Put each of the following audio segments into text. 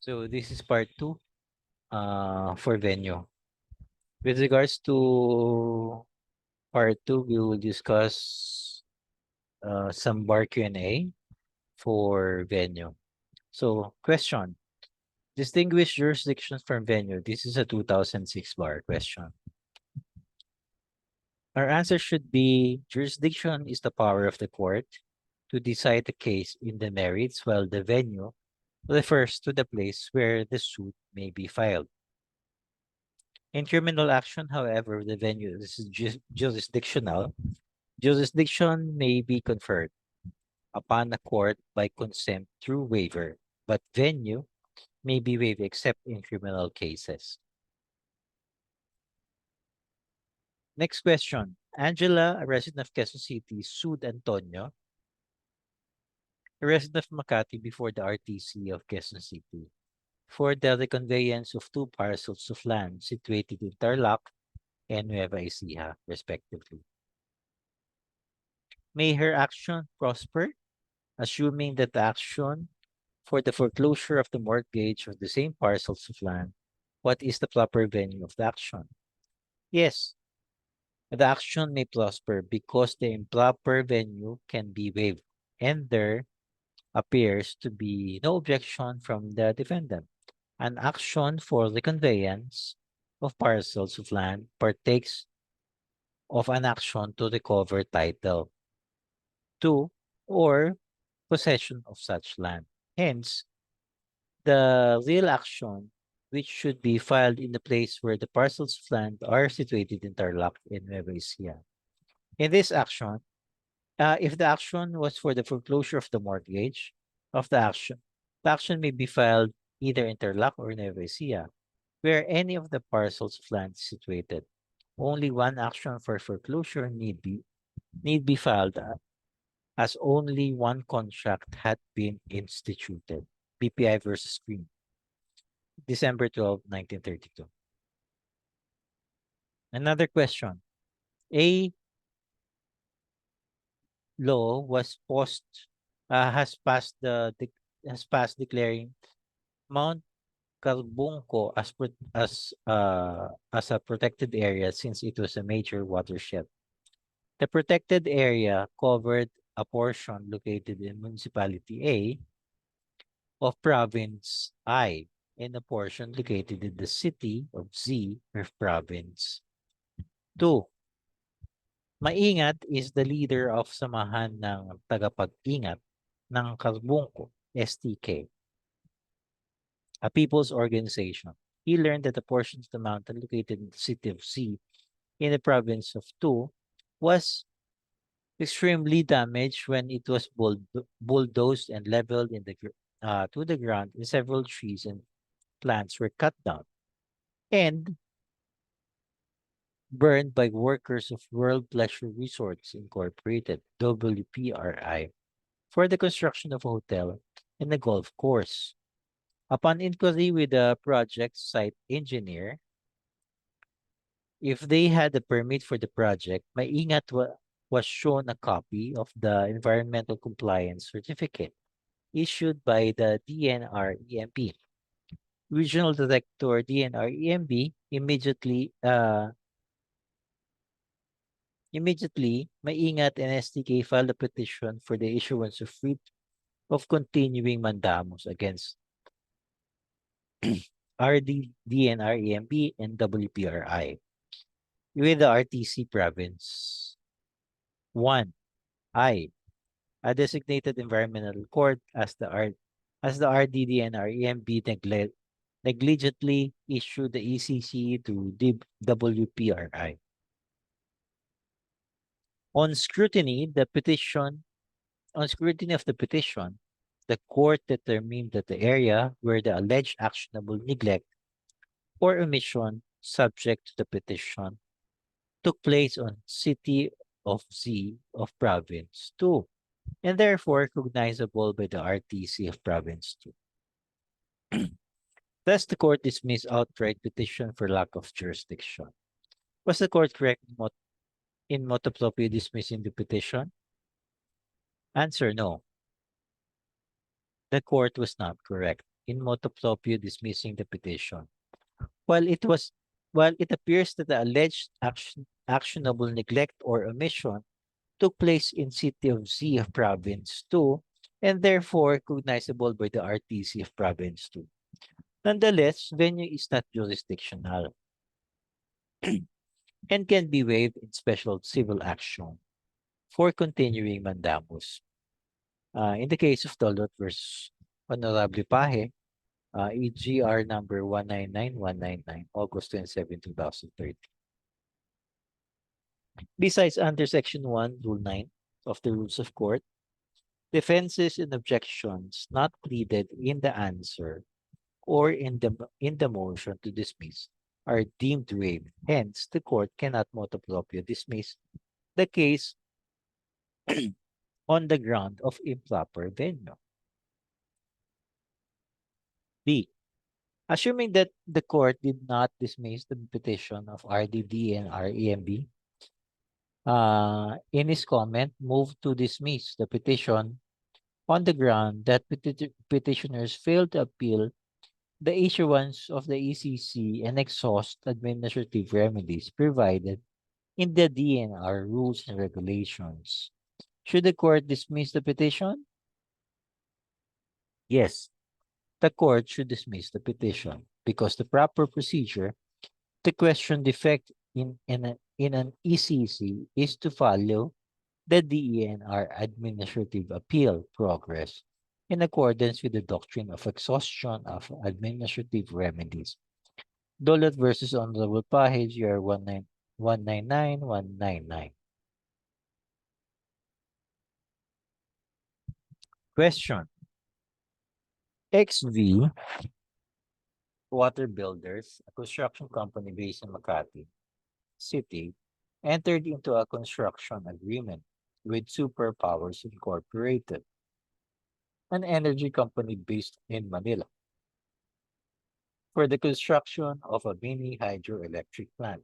So this is part 2 for venue. With regards to part 2, we will discuss some bar Q&A for venue. So question, distinguish jurisdictions from venue. This is a 2006 bar question. Our answer should be jurisdiction is the power of the court to decide the case in the merits, while the venue refers to the place where the suit may be filed. In criminal action, however, the venue is jurisdictional. Jurisdiction may be conferred upon a court by consent through waiver, but venue may be waived except in criminal cases. Next question. Angela, a resident of Quezon City, sued Antonio, a resident of Makati, before the RTC of Quezon City for the reconveyance of two parcels of land situated in Tarlac and Nueva Ecija, respectively. May her action prosper, assuming that the action for the foreclosure of the mortgage of the same parcels of land, what is the proper venue of the action? Yes, the action may prosper because the improper venue can be waived, and there appears to be no objection from the defendant. An action for the conveyance of parcels of land partakes of an action to recover title to or possession of such land. Hence, the real action, which should be filed in the place where the parcels of land are situated in Tarlac and Nueva Ecija. In this action, if the action was for the foreclosure of the mortgage of the action may be filed either in Tarlac or Nueva Ecija, where any of the parcels of land is situated. Only one action for foreclosure need be filed as only one contract had been instituted. BPI versus Green, December 12, 1932. Another question. A law was post has passed has passed declaring Mount Carbunco as a protected area since it was a major watershed. The protected area covered a portion located in Municipality A of Province I and a portion located in the city of Z of Province 2. Maingat is the leader of Samahan ng Tagapag-ingat ng Carbunco, STK, a people's organization. He learned that the portion of the mountain located in the city of Z in the province of Tu was extremely damaged when it was bulldozed and leveled to the ground, and several trees and plants were cut down and burned by workers of World Pleasure Resorts Incorporated, WPRI, for the construction of a hotel and a golf course. Upon inquiry with the project site engineer, if they had a permit for the project, Maingat was shown a copy of the environmental compliance certificate issued by the DNR-EMB. Regional Director DNR-EMB immediately Maingat and STK filed a petition for the issuance of writ of continuing mandamus against DNR-EMB and WPRI with the RTC province. 1. A designated environmental court as the RDDNR-EMB negligently issued the ECC to WPRI. On scrutiny of the petition, the court determined that the area where the alleged actionable neglect or omission subject to the petition took place on City of Z of Province 2 and therefore recognizable by the RTC of Province 2. Thus, the court dismissed outright petition for lack of jurisdiction. Was the court correct in motu proprio dismissing the petition? Answer, no. The court was not correct. in motu proprio dismissing the petition. While it was while it appears that the alleged actionable neglect or omission took place in City of Z of Province 2 and therefore recognizable by the RTC of Province 2. Nonetheless, venue is not jurisdictional and can be waived in special civil action for continuing mandamus. In the case of Dolot versus Honorable Pahe, EGR number 199199, August 27, 2030. Besides, under Section 1, Rule 9 of the Rules of Court, defenses and objections not pleaded in the answer or in the motion to dismiss are deemed waived. Hence, the court cannot motu proprio dismiss the case on the ground of improper venue. B. Assuming that the court did not dismiss the petition of RDD and REMB, in his comment, moved to dismiss the petition on the ground that petitioners failed to appeal the issuance of the ECC and exhaust administrative remedies provided in the DNR rules and regulations. Should the court dismiss the petition? Yes, the court should dismiss the petition because the proper procedure to question defect in an ECC is to follow the DENR administrative appeal progress in accordance with the doctrine of exhaustion of administrative remedies. Dolat versus Honorable Pahage, year 1999199. Question. XV Water Builders, a construction company based in Makati City, entered into a construction agreement with Superpowers Incorporated, an energy company based in Manila, for the construction of a mini hydroelectric plant.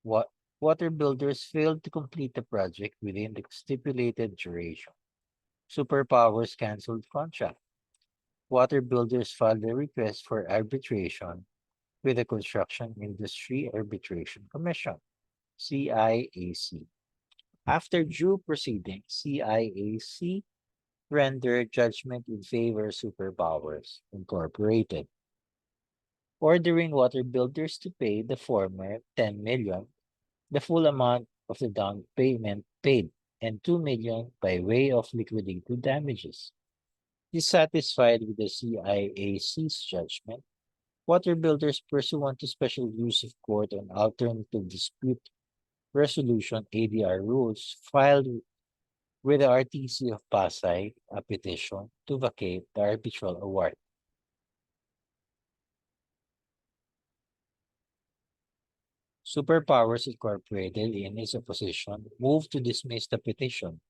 What water builders failed to complete the project within the stipulated duration. Superpowers canceled contract. Water builders filed a request for arbitration with the Construction Industry Arbitration Commission, CIAC. After due proceedings, CIAC rendered judgment in favor of Superpowers Incorporated, ordering water builders to pay the former 10 million, the full amount of the down payment paid, and 2 million by way of liquidated damages. Dissatisfied with the CIAC's judgment, water builders pursuant to special use of court and alternative dispute resolution ADR rules filed with the RTC of Pasay a petition to vacate the arbitral award. Superpowers Incorporated, in its opposition, moved to dismiss the petition,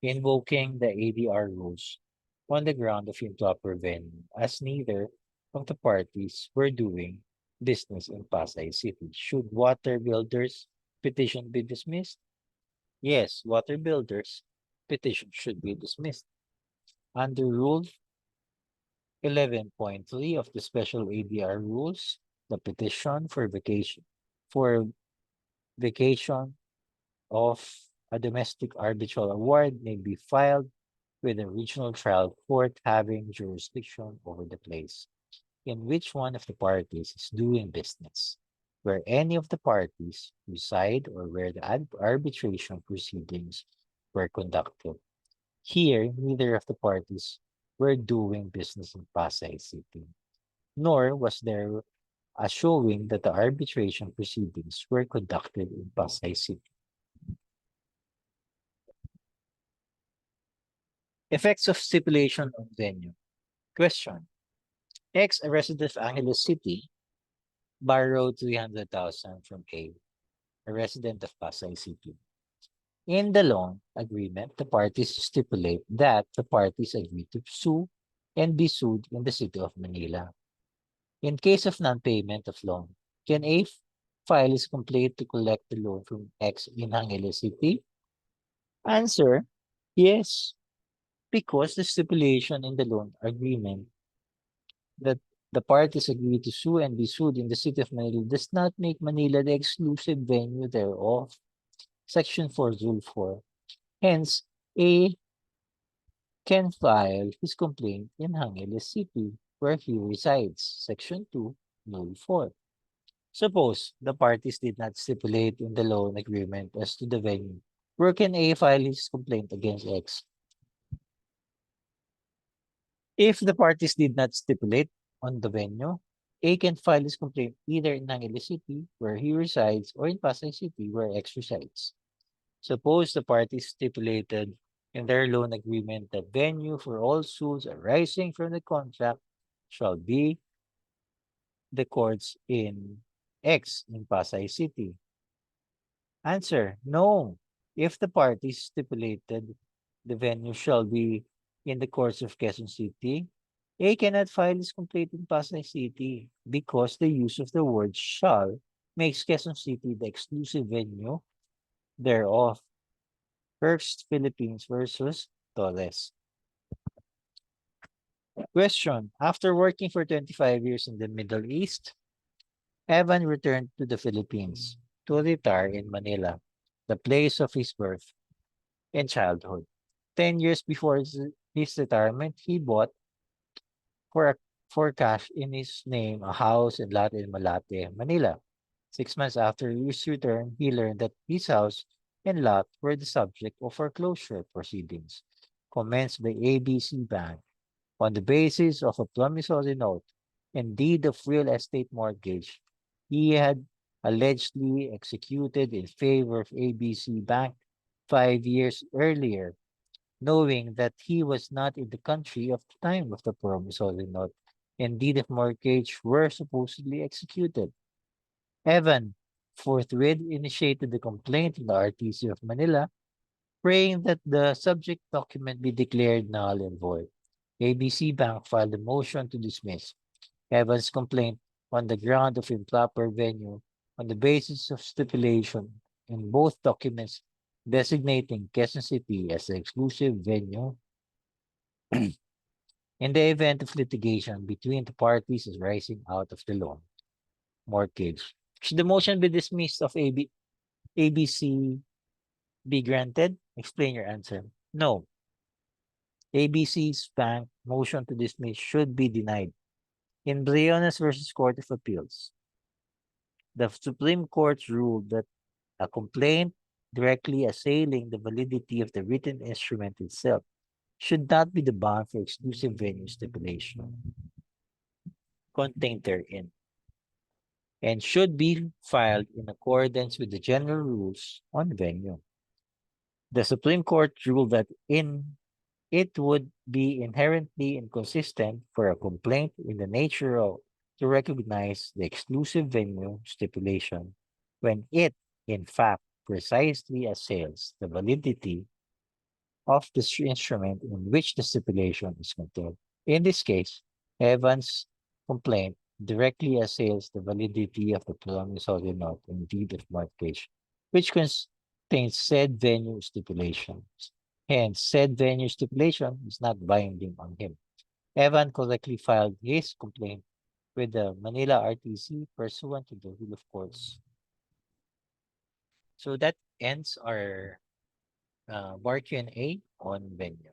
invoking the ADR rules on the ground of improper venue, as neither of the parties were doing business in Pasay City. Should water builders' petition be dismissed? Yes, water builders' petition should be dismissed. Under Rule 11.3 of the Special ADR Rules, the petition for vacation of a domestic arbitral award may be filed with a regional trial court having jurisdiction over the place in which one of the parties is doing business, where any of the parties reside or where the arbitration proceedings were conducted. Here, neither of the parties were doing business in Pasay City, nor was there a showing that the arbitration proceedings were conducted in Pasay City. Effects of stipulation on venue. Question. X, a resident of Angeles City, borrowed 300,000 from A, a resident of Pasay City. In the loan agreement, the parties stipulate that the parties agree to sue and be sued in the city of Manila. In case of non-payment of loan, can A file his complaint to collect the loan from X in Angeles City? Answer, yes, because the stipulation in the loan agreement That the parties agree to sue and be sued in the city of Manila does not make Manila the exclusive venue thereof. Section 4, Rule 4. Hence, A can file his complaint in Angeles City, where he resides. Section 2, Rule 4. Suppose the parties did not stipulate in the loan agreement as to the venue. Where can A file his complaint against X? If the parties did not stipulate on the venue, A can file his complaint either in Angeles City, where he resides, or in Pasay City, where X resides. Suppose the parties stipulated in their loan agreement that venue for all suits arising from the contract shall be the courts in X in Pasay City. Answer, no. If the parties stipulated the venue shall be in the courts of Quezon City, A cannot file his complaint in Pasay City because the use of the word shall makes Quezon City the exclusive venue thereof. First, Philippines versus Torres. Question. After working for 25 years in the Middle East, Evan returned to the Philippines to retire in Manila, the place of his birth and childhood. 10 years before his retirement, he bought for, a, for cash in his name a house and lot in Malate, Manila. 6 months after his return, he learned that his house and lot were the subject of foreclosure proceedings commenced by ABC Bank on the basis of a promissory note and deed of real estate mortgage he had allegedly executed in favor of ABC Bank 5 years earlier, knowing that he was not in the country of the time of the promissory note and deed of mortgage were supposedly executed. Evan forthwith initiated the complaint in the RTC of Manila, praying that the subject document be declared null and void. ABC Bank filed a motion to dismiss Evans' complaint on the ground of improper venue on the basis of stipulation in both documents designating Quezon City as the exclusive venue in the event of litigation between the parties arising out of the loan mortgage. Should the motion be dismissed of ABC be granted? Explain your answer. No. ABC's bank motion to dismiss should be denied. In Briones versus Court of Appeals, the Supreme Court ruled that a complaint directly assailing the validity of the written instrument itself should not be the bond for exclusive venue stipulation contained therein and should be filed in accordance with the general rules on venue. The Supreme Court ruled that in it would be inherently inconsistent for a complaint in the nature of to recognize the exclusive venue stipulation when it, in fact, precisely assails the validity of the instrument in which the stipulation is contained. In this case, Evans' complaint directly assails the validity of the promissory note and deed of mortgage, which contains said venue stipulations. Hence, said venue stipulation is not binding on him. Evan correctly filed his complaint with the Manila RTC pursuant to the rule of courts. So that ends our bar Q&A on venue.